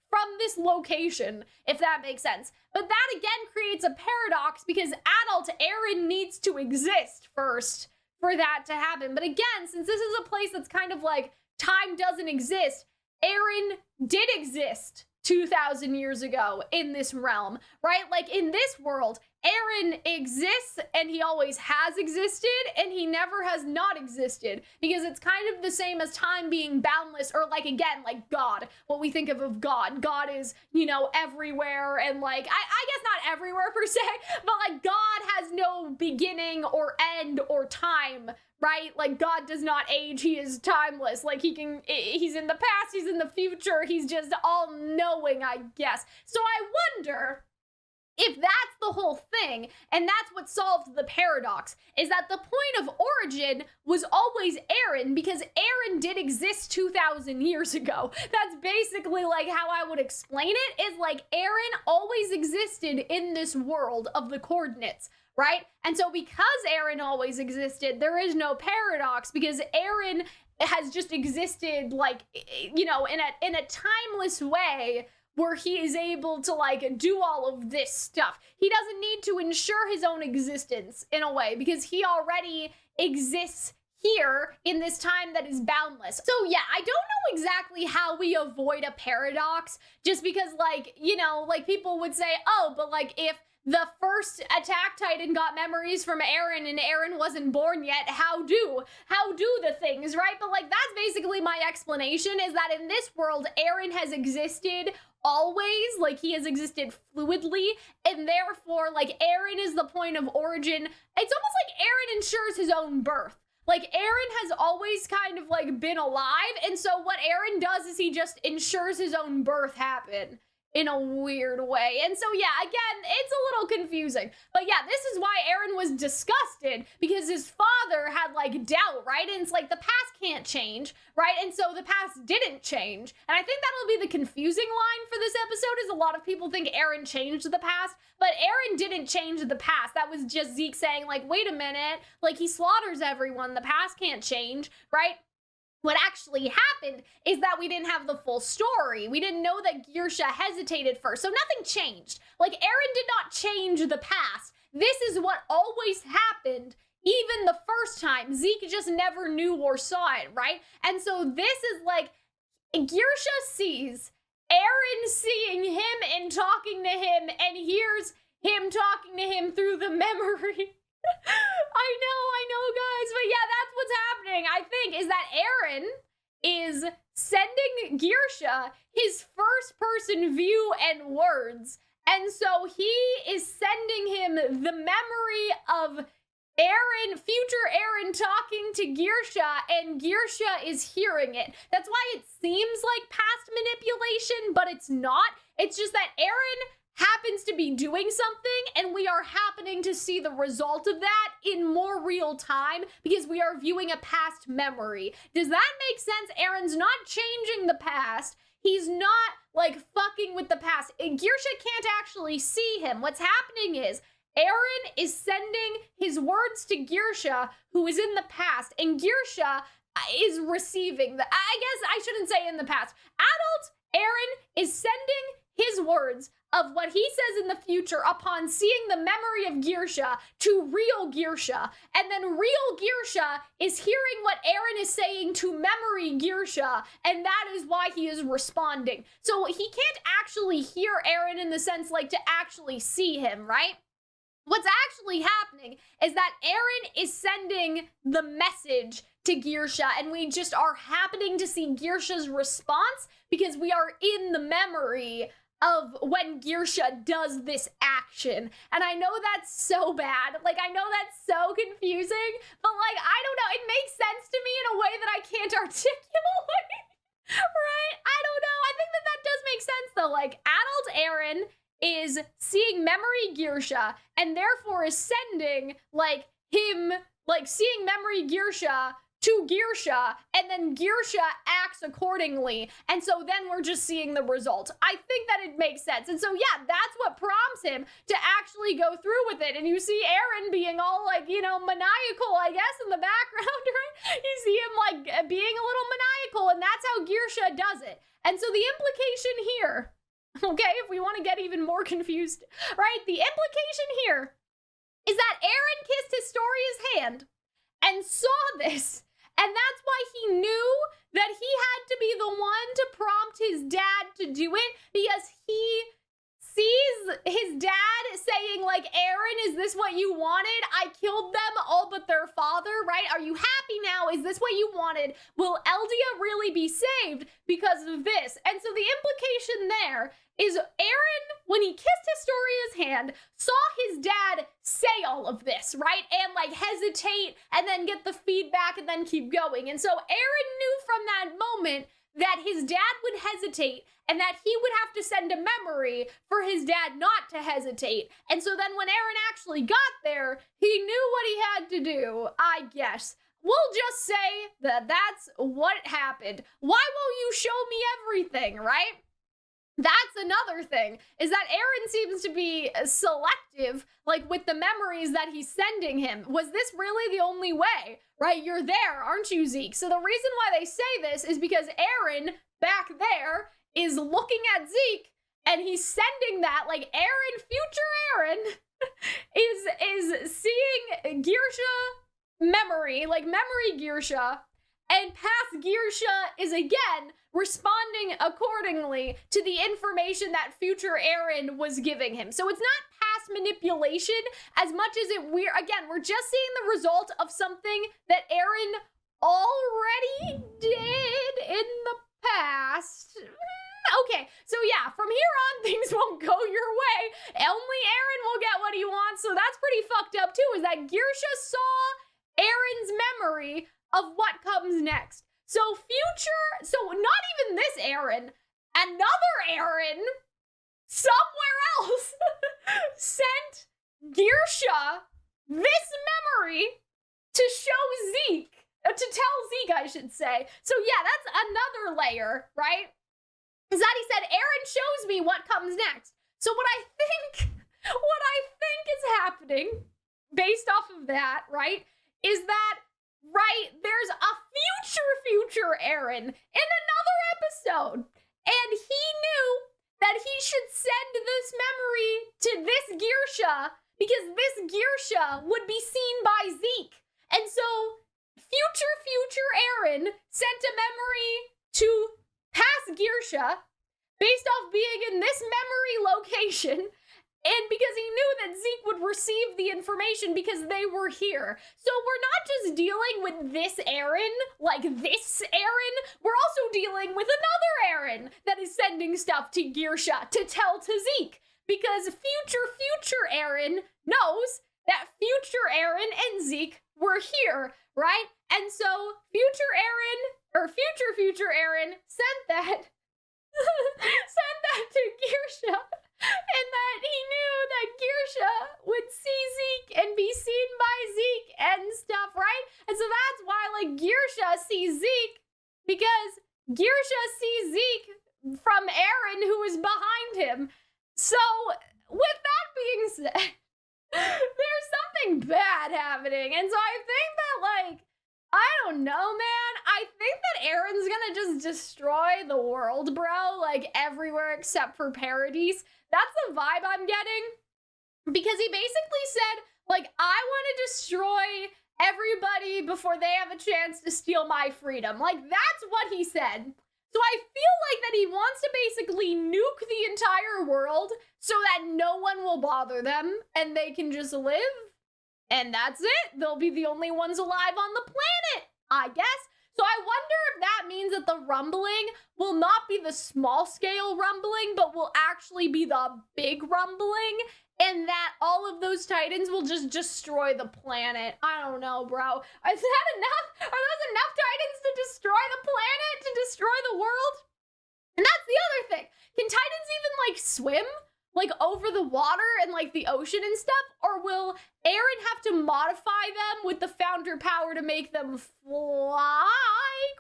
from this location, if that makes sense. But that again creates a paradox because adult Eren needs to exist first for that to happen. But again, since this is a place that's kind of like time doesn't exist, Eren did exist 2,000 years ago in this realm, right? Like, in this world, Eren exists and he always has existed and he never has not existed, because it's kind of the same as time being boundless, or like, again, like God, what we think of God. God is, you know, everywhere, and like, I guess not everywhere per se, but like God has no beginning or end or time, right? Like, God does not age, he is timeless. Like, he's in the past, he's in the future, he's just all-knowing, I guess. So I wonder if that's the whole thing, and that's what solved the paradox, is that the point of origin was always Eren, because Eren did exist 2,000 years ago. That's basically like how I would explain it, is like Eren always existed in this world of the coordinates, right? And so because Eren always existed, there is no paradox, because Eren has just existed, like, you know, in a timeless way, where he is able to, like, do all of this stuff. He doesn't need to ensure his own existence, in a way, because he already exists here in this time that is boundless. So yeah, I don't know exactly how we avoid a paradox, just because, like, you know, like, people would say, oh, but like, if the first attack titan got memories from Eren and Eren wasn't born yet, how do the things, right? But like, that's basically my explanation, is that in this world, Eren has existed always, like, he has existed fluidly, and therefore, like, Eren is the point of origin. It's almost like Eren ensures his own birth. Like, Eren has always kind of, like, been alive, and so what Eren does is he just ensures his own birth happen in a weird way. And so, yeah, again, it's a little confusing. But yeah, this is why Eren was disgusted, because his father had, like, doubt, right? And it's like, the past can't change, right? And so the past didn't change. And I think that'll be the confusing line for this episode, is a lot of people think Eren changed the past, but Eren didn't change the past. That was just Zeke saying, like, wait a minute, like, he slaughters everyone, the past can't change, right? What actually happened is that we didn't have the full story. We didn't know that Grisha hesitated first, so nothing changed. Like, Eren did not change the past. This is what always happened, even the first time. Zeke just never knew or saw it, right? And so this is like, Grisha sees Eren seeing him and talking to him, and hears him talking to him through the memory. I know, guys, but yeah, that's what's happening, I think, is that Eren is sending Grisha his first-person view and words, and so he is sending him the memory of Eren, future Eren, talking to Grisha, and Grisha is hearing it. That's why it seems like past manipulation, but it's not. It's just that Eren happens to be doing something, and we are happening to see the result of that in more real time, because we are viewing a past memory. Does that make sense? Eren's not changing the past. He's not like fucking with the past. Grisha can't actually see him. What's happening is Eren is sending his words to Grisha, who is in the past, and Grisha is receiving the, I guess I shouldn't say in the past. Adult Eren is sending his words of what he says in the future upon seeing the memory of Grisha to real Grisha. And then real Grisha is hearing what Eren is saying to memory Grisha, and that is why he is responding. So he can't actually hear Eren in the sense like to actually see him, right? What's actually happening is that Eren is sending the message to Grisha, and we just are happening to see Grisha's response because we are in the memory of when Grisha does this action. And I know that's so bad. Like, I know that's so confusing, but like, I don't know. It makes sense to me in a way that I can't articulate, right? I don't know. I think that that does make sense though. Like, adult Eren is seeing memory Grisha and therefore is sending like him, like seeing memory Grisha to Grisha, and then Grisha acts accordingly. And so then we're just seeing the result. I think that it makes sense. And so yeah, that's what prompts him to actually go through with it. And you see Eren being all like, you know, maniacal, I guess, in the background, right? You see him like being a little maniacal, and that's how Grisha does it. And so the implication here, okay, if we want to get even more confused, right? The implication here is that Eren kissed Historia's hand and saw this. And that's why he knew that he had to be the one to prompt his dad to do it, because he sees his dad saying like, Eren, is this what you wanted? I killed them all but their father, right? Are you happy now? Is this what you wanted? Will Eldia really be saved because of this? And so the implication there is Eren, when he kissed Historia's hand, saw his dad say all of this, right? And like hesitate and then get the feedback and then keep going. And so Eren knew from that moment that his dad would hesitate and that he would have to send a memory for his dad not to hesitate. And so then when Eren actually got there, he knew what he had to do, I guess. We'll just say that that's what happened. Why won't you show me everything, right? That's another thing, is that Eren seems to be selective, like with the memories that he's sending him. Was this really the only way, right? You're there, aren't you, Zeke? So the reason why they say this is because Eren, back there, is looking at Zeke, and he's sending that, like Eren, future Eren, is seeing Grisha memory, like memory Grisha, and past Grisha is again responding accordingly to the information that future Eren was giving him. So it's not past manipulation as much as we're just seeing the result of something that Eren already did in the past. Okay, so yeah, from here on, things won't go your way. Only Eren will get what he wants, so that's pretty fucked up too, is that Grisha saw Eren's memory of what comes next. So not even this Eren, another Eren, somewhere else, sent Grisha this memory to show Zeke, to tell Zeke, I should say. So yeah, that's another layer, right? Is that he said, Eren shows me what comes next. So what I think is happening, based off of that, right, is that, right, there's a future Eren in another episode, and he knew that he should send this memory to this Grisha because this Grisha would be seen by Zeke. And so future Eren sent a memory to past Grisha based off being in this memory location, and because he knew that Zeke would receive the information because they were here. So we're not just dealing with this Eren, like this Eren, we're also dealing with another Eren that is sending stuff to Grisha to tell to Zeke. Because future Eren knows that future Eren and Zeke were here, right? And so future Eren sent that to Grisha. And that he knew that Grisha would see Zeke and be seen by Zeke and stuff, right? And so that's why, like, Grisha sees Zeke, because Grisha sees Zeke So, with that being said, there's something bad happening. And so I think that, like, I don't know, man. I think that Eren's gonna just destroy the world, bro. Like, everywhere except for Paradise. That's the vibe I'm getting. Because he basically said, like, I want to destroy everybody before they have a chance to steal my freedom. Like, that's what he said. So I feel like that he wants to basically nuke the entire world so that no one will bother them and they can just live. And that's it. They'll be the only ones alive on the planet, I guess. So I wonder if that means that the rumbling will not be the small scale rumbling, but will actually be the big rumbling. And that all of those titans will just destroy the planet. I don't know, bro. Is that enough? Are those enough titans to destroy the planet? To destroy the world? And that's the other thing. Can titans even, like, swim? Like, over the water and, like, the ocean and stuff? Or will Eren have to modify them with the founder power to make them fly?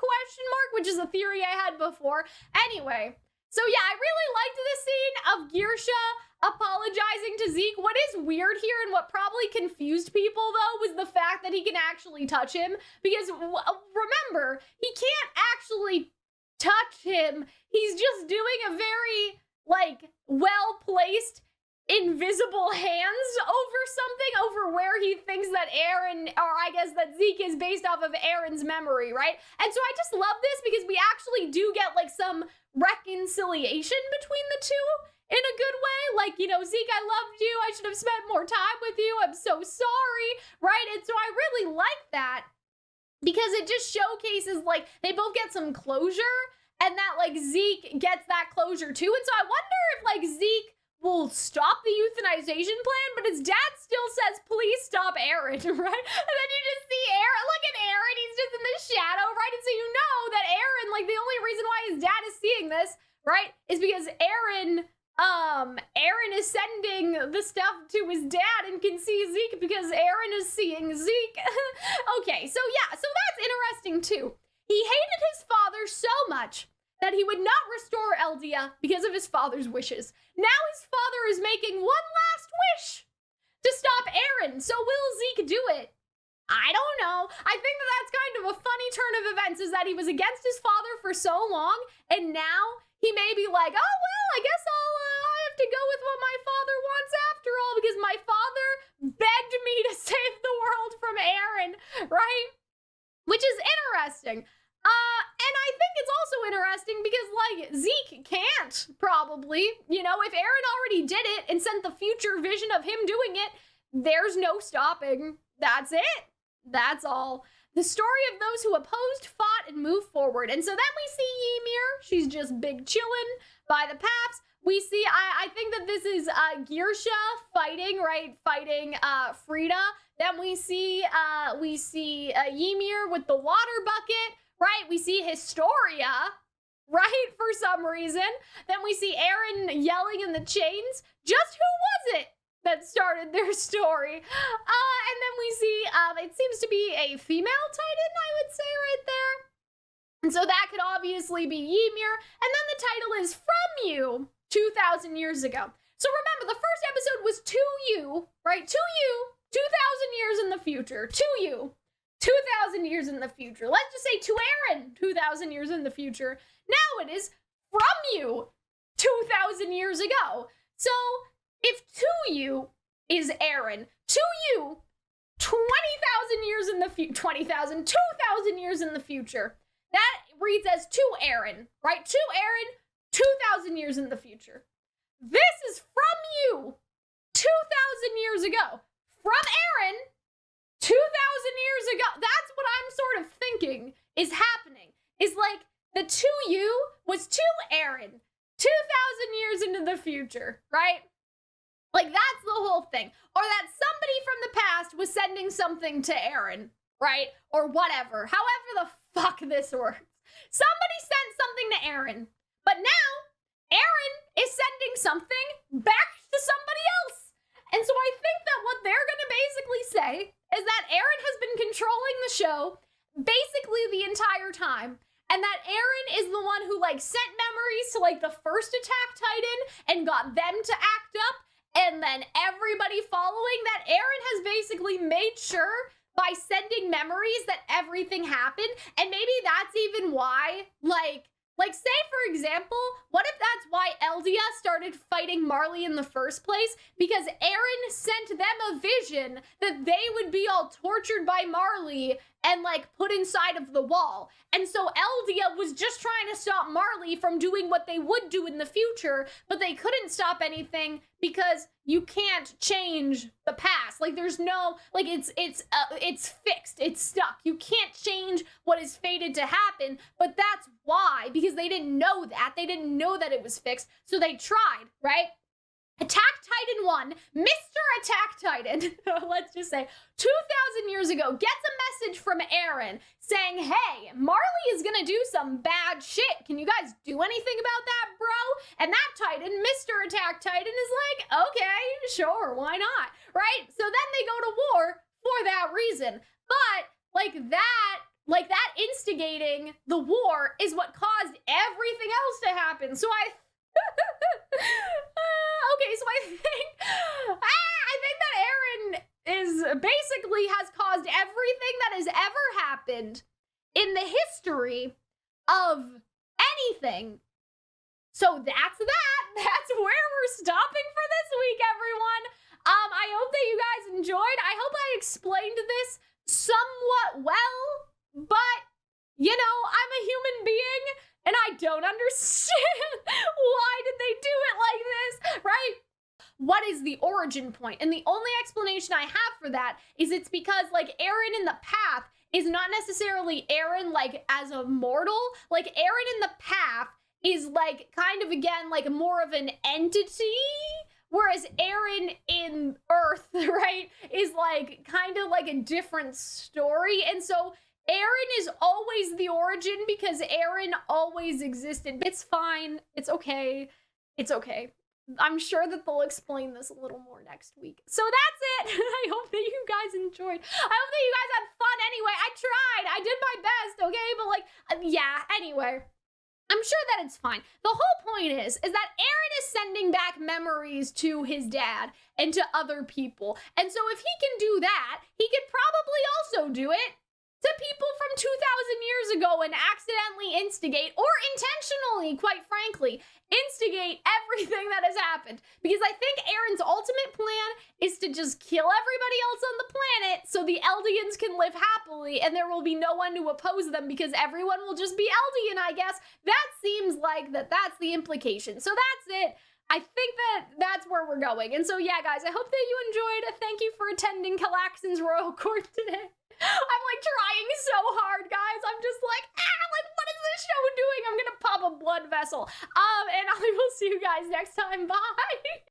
Question mark, which is a theory I had before. Anyway. So yeah, I really liked this scene of Grisha apologizing to Zeke. What is weird here and what probably confused people, though, was the fact that he can actually touch him. Because, remember, he can't actually touch him. He's just doing a very, like, well-placed, invisible hands over something, over where he thinks that Eren, or I guess that Zeke is based off of Eren's memory, right? And so I just love this because we actually do get, like, some reconciliation between the two in a good way. Like, you know, Zeke, I loved you. I should have spent more time with you. I'm so sorry, right? And so I really like that because it just showcases, like, they both get some closure and that, like, Zeke gets that closure too. And so I wonder if, like, Zeke will stop the euthanization plan, but his dad still says, please stop Eren, right? And then you just see Eren, look at Eren, he's just in the shadow, right? And so you know that Eren, like, the only reason why his dad is seeing this, right, is because Eren is sending the stuff to his dad and can see Zeke because Eren is seeing Zeke. Okay, so yeah, so that's interesting too. He hated his father so much that he would not restore Eldia because of his father's wishes. Now his father is making one last wish to stop Eren. So will Zeke do it? I don't know. I think that that's kind of a funny turn of events, is that he was against his father for so long, and now he may be like, oh, well, I guess I have to go with what my father wants after all, because my father begged me to save the world from Eren, right? Which is interesting. And I think it's also interesting because, like, Zeke can't, probably. You know, if Eren already did it and sent the future vision of him doing it, there's no stopping. That's it. That's all. The story of those who opposed, fought, and moved forward. And so then we see Ymir. She's just big chillin' by the paths. We see, I think that this is Grisha fighting, right? Fighting Frida. Then we see Ymir with the water bucket, right? We see Historia, right? For some reason. Then we see Eren yelling in the chains. Just who was it that started their story? And then we see, it seems to be a female titan, I would say, right there. And so that could obviously be Ymir. And then the title is From You, 2,000 years ago. So remember, the first episode was To You, right? To You, 2,000 years in the future. To You, 2,000 years in the future. Let's just say to Eren, 2,000 years in the future. Now it is From You, 2,000 years ago. So if To You is Eren, To You, 20,000 years in the future, 2,000 years in the future. That reads as To Eren, right? To Eren, 2,000 years in the future. This is From You, 2,000 years ago. From Eren, 2,000 years ago. That's what I'm sort of thinking is happening. Is like the To You was To Eren, 2,000 years into the future, right? Like, that's the whole thing. Or that somebody from the past was sending something to Eren, right? Or whatever. However the fuck this works. Somebody sent something to Eren. But now, Eren is sending something back to somebody else. And so I think that what they're going to basically say is that Eren has been controlling the show basically the entire time. and that Eren is the one who, like, sent memories to, like, the first Attack Titan and got them to act up, and then everybody following that, Eren has basically made sure by sending memories that everything happened, and maybe that's even why, like, say, for example, what if that's why Eldia started fighting Marley in the first place? Because Eren sent them a vision that they would be all tortured by Marley and, like, put inside of the wall. And so Eldia was just trying to stop Marley from doing what they would do in the future, but they couldn't stop anything because you can't change the past. Like, there's no, like, it's fixed, it's stuck. You can't change what is fated to happen, but that's why, because they didn't know that. They didn't know that it was fixed, so they tried, right? Attack Titan 1, Mr. Attack Titan, let's just say, 2,000 years ago, gets a message from Eren saying, hey, Marley is gonna do some bad shit. Can you guys do anything about that, bro? And that Titan, Mr. Attack Titan, is like, okay, sure, why not, right? So then they go to war for that reason. But, like that instigating the war is what caused everything else to happen. So okay, so I think that Eren is basically has caused everything that has ever happened in the history of anything. So that's that. That's where we're stopping for this week, everyone. I hope that you guys enjoyed. I hope I explained this somewhat well, but you know, I'm a human being and I don't understand why did they do it like this, right? What is the origin point? And the only explanation I have for that is it's because, like, Eren in the path is not necessarily Eren, like, as a mortal. Like, Eren in the path is, like, kind of, again, like, more of an entity, whereas Eren in Earth, right, is, like, kind of like a different story. And so Eren is always the origin because Eren always existed. It's fine. It's okay. It's okay. I'm sure that they'll explain this a little more next week. So that's it. I hope that you guys enjoyed. I hope that you guys had fun anyway. I tried. I did my best, okay? But, like, yeah, anyway. I'm sure that it's fine. The whole point is that Eren is sending back memories to his dad and to other people. And so if he can do that, he could probably also do it to people from 2,000 years ago and accidentally instigate, or intentionally, quite frankly, instigate everything that has happened. Because I think Eren's ultimate plan is to just kill everybody else on the planet so the Eldians can live happily and there will be no one to oppose them because everyone will just be Eldian, I guess. That seems like that's the implication. So that's it. I think that's where we're going. And so, yeah, guys, I hope that you enjoyed. Thank you for attending Calxiyn's Royal Court today. I'm, like, trying so hard, guys. I'm just like, like, what is this show doing? I'm gonna pop a blood vessel. And I will see you guys next time. Bye.